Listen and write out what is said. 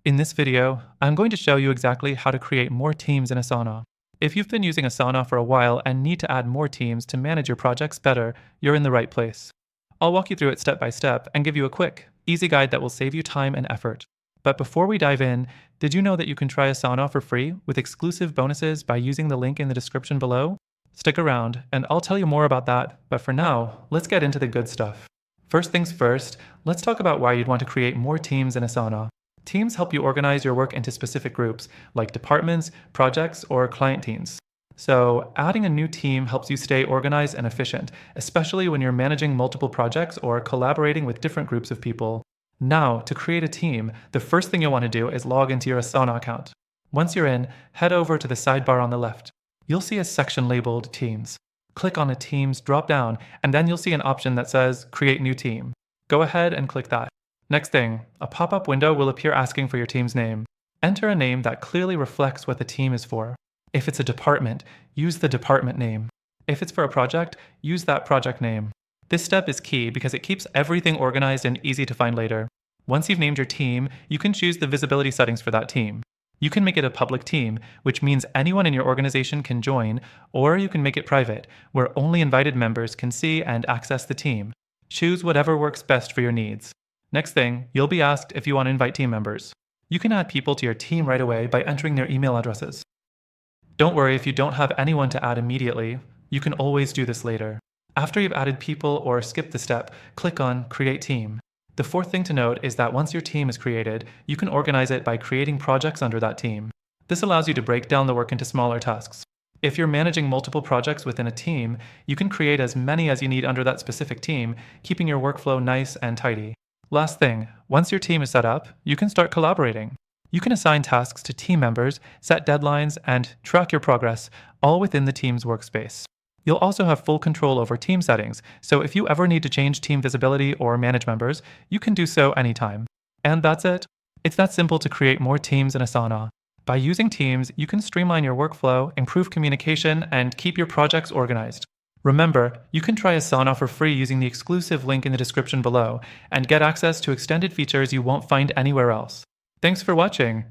In this video, I'm going to show you exactly how to create more teams in Asana. If you've been using Asana for a while and need to add more teams to manage your projects better, you're in the right place. I'll walk you through it step by step and give you a quick, easy guide that will save you time and effort. But before we dive in, did you know that you can try Asana for free with exclusive bonuses by using the link in the description below? Stick around, and I'll tell you more about that, but for now, let's get into the good stuff. First things first, let's talk about why you'd want to create more teams in Asana. Teams help you organize your work into specific groups, like departments, projects, or client teams. So, adding a new team helps you stay organized and efficient, especially when you're managing multiple projects or collaborating with different groups of people. Now, to create a team, the first thing you'll want to do is log into your Asana account. Once you're in, head over to the sidebar on the left. You'll see a section labeled Teams. Click on the Teams drop-down, and then you'll see an option that says Create New Team. Go ahead and click that. Next thing, a pop-up window will appear asking for your team's name. Enter a name that clearly reflects what the team is for. If it's a department, use the department name. If it's for a project, use that project name. This step is key because it keeps everything organized and easy to find later. Once you've named your team, you can choose the visibility settings for that team. You can make it a public team, which means anyone in your organization can join, or you can make it private, where only invited members can see and access the team. Choose whatever works best for your needs. Next thing, you'll be asked if you want to invite team members. You can add people to your team right away by entering their email addresses. Don't worry if you don't have anyone to add immediately. You can always do this later. After you've added people or skipped the step, click on Create Team. The fourth thing to note is that once your team is created, you can organize it by creating projects under that team. This allows you to break down the work into smaller tasks. If you're managing multiple projects within a team, you can create as many as you need under that specific team, keeping your workflow nice and tidy. Last thing, once your team is set up, you can start collaborating. You can assign tasks to team members, set deadlines, and track your progress, all within the team's workspace. You'll also have full control over team settings, so if you ever need to change team visibility or manage members, you can do so anytime. And that's it. It's that simple to create more teams in Asana. By using teams, you can streamline your workflow, improve communication, and keep your projects organized. Remember, you can try Asana for free using the exclusive link in the description below and get access to extended features you won't find anywhere else. Thanks for watching.